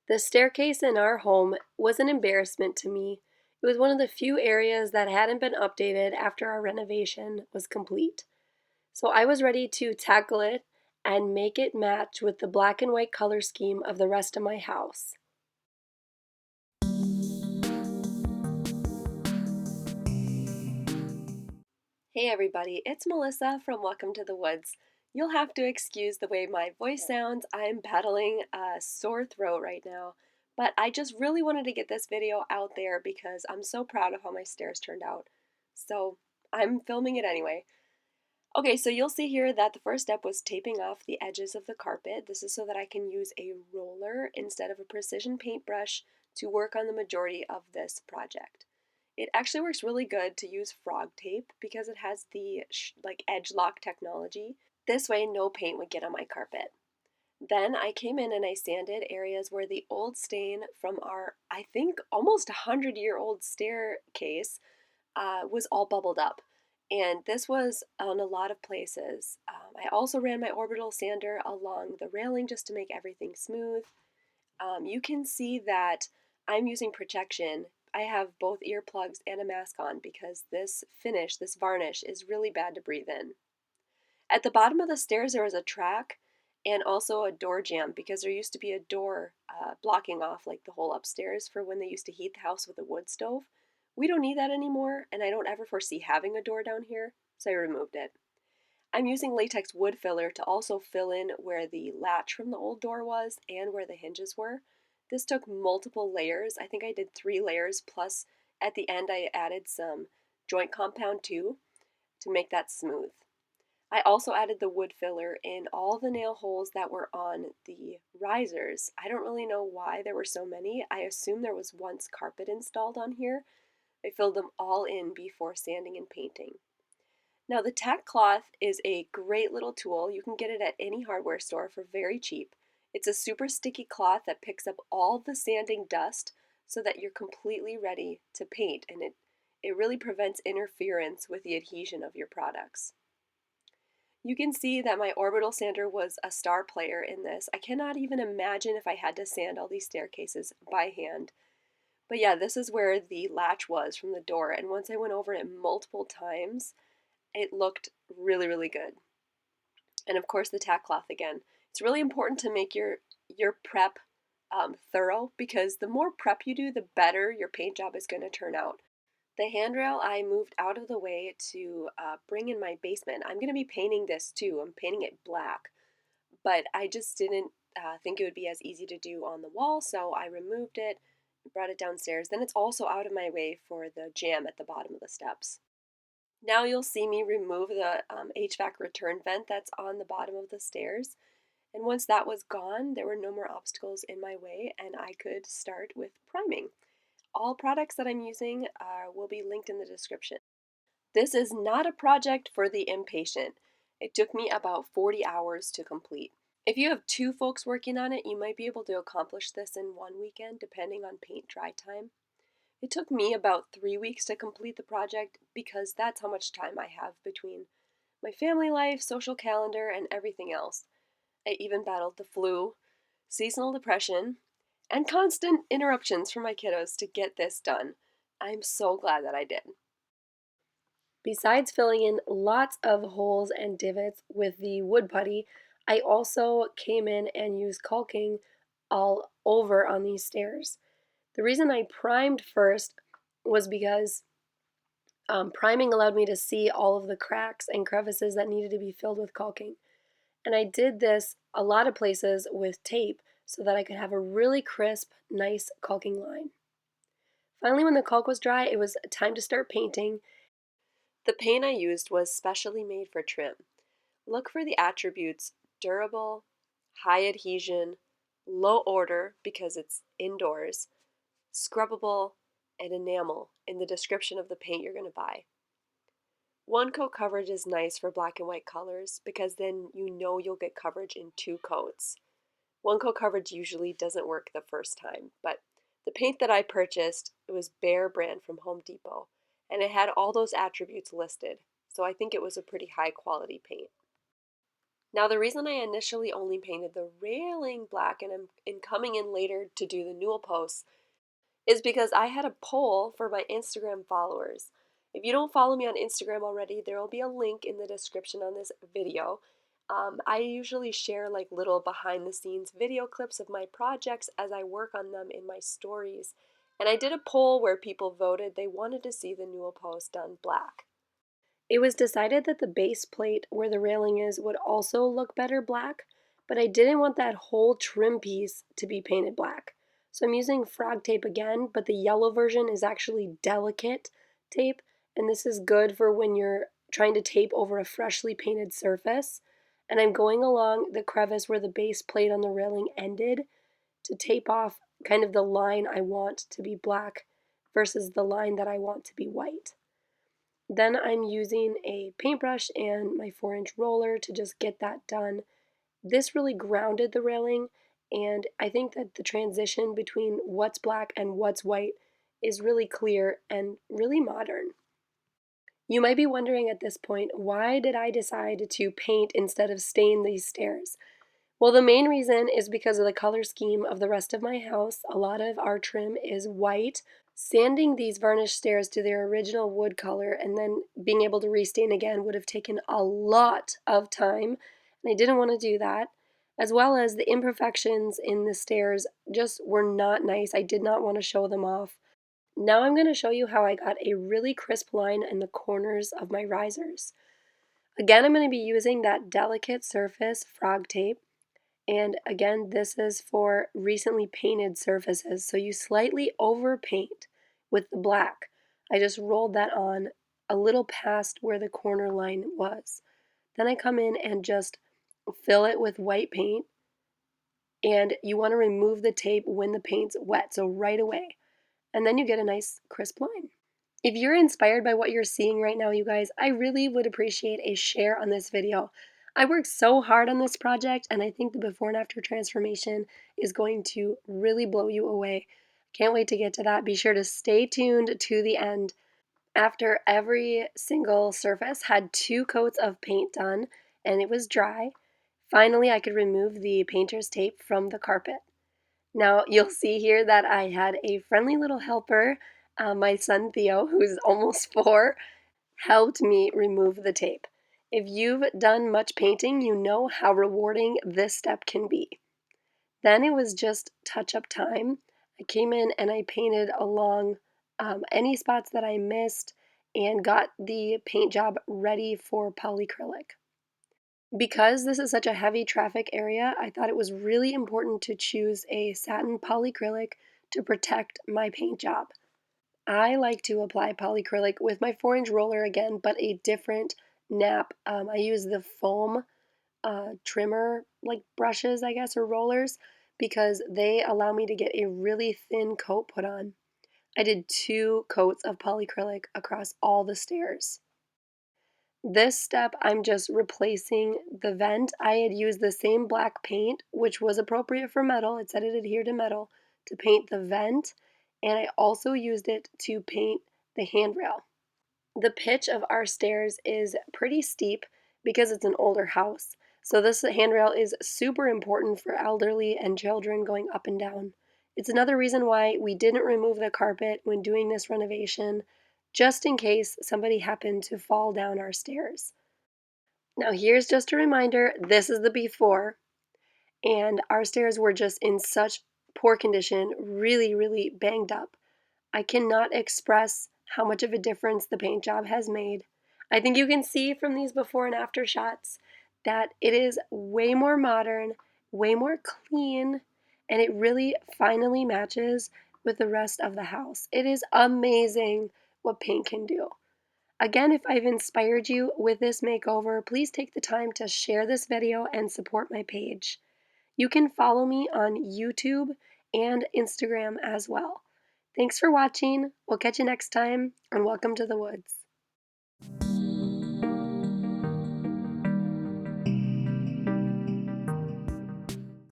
The staircase in our home was an embarrassment to me. It was one of the few areas that hadn't been updated after our renovation was complete. So I was ready to tackle it and make it match with the black and white color scheme of the rest of my house. Hey everybody, it's Melissa from Welcome to the Woods. You'll have to excuse the way my voice sounds. I'm battling a sore throat right now, but I just really wanted to get this video out there because I'm so proud of how my stairs turned out. So I'm filming it anyway. Okay, so you'll see here that the first step was taping off the edges of the carpet. This is so that I can use a roller instead of a precision paintbrush to work on the majority of this project. It actually works really good to use frog tape because it has the edge lock technology. This way no paint would get on my carpet. Then I came in and I sanded areas where the old stain from our, I think, almost 100-year-old staircase was all bubbled up. And this was on a lot of places. I also ran my orbital sander along the railing just to make everything smooth. You can see that I'm using protection. I have both earplugs and a mask on because this finish, this varnish, is really bad to breathe in. At the bottom of the stairs there was a track and also a door jamb because there used to be a door blocking off like the whole upstairs for when they used to heat the house with a wood stove. We don't need that anymore, and I don't ever foresee having a door down here, so I removed it. I'm using latex wood filler to also fill in where the latch from the old door was and where the hinges were. This took multiple layers. I think I did 3 layers, plus at the end I added some joint compound too to make that smooth. I also added the wood filler in all the nail holes that were on the risers. I don't really know why there were so many. I assume there was once carpet installed on here. I filled them all in before sanding and painting. Now the tack cloth is a great little tool. You can get it at any hardware store for very cheap. It's a super sticky cloth that picks up all the sanding dust so that you're completely ready to paint, and it really prevents interference with the adhesion of your products. You can see that my orbital sander was a star player in this. I cannot even imagine if I had to sand all these staircases by hand. But yeah, this is where the latch was from the door, and once I went over it multiple times, it looked really, really good. And of course the tack cloth again. It's really important to make your prep thorough because the more prep you do, the better your paint job is going to turn out. The handrail I moved out of the way to bring in my basement. I'm going to be painting this too. I'm painting it black, but I just didn't think it would be as easy to do on the wall, so I removed it, brought it downstairs. Then it's also out of my way for the jamb at the bottom of the steps. Now you'll see me remove the HVAC return vent that's on the bottom of the stairs. And once that was gone, there were no more obstacles in my way and I could start with priming. All products that I'm using will be linked in the description. This is not a project for the impatient. It took me about 40 hours to complete. If you have 2 folks working on it, you might be able to accomplish this in 1 weekend, depending on paint dry time. It took me about 3 weeks to complete the project because that's how much time I have between my family life, social calendar, and everything else. I even battled the flu, seasonal depression, and constant interruptions from my kiddos to get this done. I'm so glad that I did. Besides filling in lots of holes and divots with the wood putty, I also came in and used caulking all over on these stairs. The reason I primed first was because priming allowed me to see all of the cracks and crevices that needed to be filled with caulking. And I did this a lot of places with tape so that I could have a really crisp, nice caulking line. Finally, when the caulk was dry, it was time to start painting. The paint I used was specially made for trim. Look for the attributes durable, high adhesion, low odor because it's indoors, scrubbable, and enamel in the description of the paint you're going to buy. 1 coat coverage is nice for black and white colors because then you know you'll get coverage in 2 coats. 1 coat coverage usually doesn't work the first time, but the paint that I purchased, it was Behr brand from Home Depot, and it had all those attributes listed, so I think it was a pretty high quality paint. Now, the reason I initially only painted the railing black and am coming in later to do the newel posts is because I had a poll for my Instagram followers. If you don't follow me on Instagram already, there will be a link in the description on this video. I usually share like little behind the scenes video clips of my projects as I work on them in my stories. And I did a poll where people voted they wanted to see the newel post done black. It was decided that the base plate where the railing is would also look better black, but I didn't want that whole trim piece to be painted black. So I'm using frog tape again, but the yellow version is actually delicate tape, and this is good for when you're trying to tape over a freshly painted surface. And I'm going along the crevice where the base plate on the railing ended to tape off kind of the line I want to be black versus the line that I want to be white. Then I'm using a paintbrush and my 4-inch roller to just get that done. This really grounded the railing, and I think that the transition between what's black and what's white is really clear and really modern. You might be wondering at this point, why did I decide to paint instead of stain these stairs? Well, the main reason is because of the color scheme of the rest of my house. A lot of our trim is white. Sanding these varnish stairs to their original wood color and then being able to restain again would have taken a lot of time, and I didn't want to do that. As well as the imperfections in the stairs just were not nice. I did not want to show them off. Now I'm going to show you how I got a really crisp line in the corners of my risers. Again, I'm going to be using that delicate surface frog tape. And again, this is for recently painted surfaces. So you slightly overpaint with the black. I just rolled that on a little past where the corner line was. Then I come in and just fill it with white paint. And you want to remove the tape when the paint's wet, so right away. And then you get a nice crisp line. If you're inspired by what you're seeing right now, you guys, I really would appreciate a share on this video. I worked so hard on this project, and I think the before and after transformation is going to really blow you away. Can't wait to get to that. Be sure to stay tuned to the end. After every single surface had 2 coats of paint done, and it was dry, finally I could remove the painter's tape from the carpet. Now, you'll see here that I had a friendly little helper, my son Theo, who's almost 4, helped me remove the tape. If you've done much painting, you know how rewarding this step can be. Then it was just touch-up time. I came in and I painted along any spots that I missed and got the paint job ready for polycrylic. Because this is such a heavy traffic area, I thought it was really important to choose a satin polycrylic to protect my paint job. I like to apply polycrylic with my 4-inch roller again, but a different nap. I use the foam trimmer, like brushes, I guess, or rollers, because they allow me to get a really thin coat put on. I did 2 coats of polycrylic across all the stairs. This step, I'm just replacing the vent. I had used the same black paint, which was appropriate for metal. It said it adhered to metal, to paint the vent, and I also used it to paint the handrail. The pitch of our stairs is pretty steep because it's an older house. So this handrail is super important for elderly and children going up and down. It's another reason why we didn't remove the carpet when doing this renovation, just in case somebody happened to fall down our stairs. Now here's just a reminder, this is the before, and our stairs were just in such poor condition, really, really banged up. I cannot express how much of a difference the paint job has made. I think you can see from these before and after shots that it is way more modern, way more clean, and it really finally matches with the rest of the house. It is amazing what paint can do. Again, if I've inspired you with this makeover, please take the time to share this video and support my page. You can follow me on YouTube and Instagram as well. Thanks for watching. We'll catch you next time, and welcome to the woods.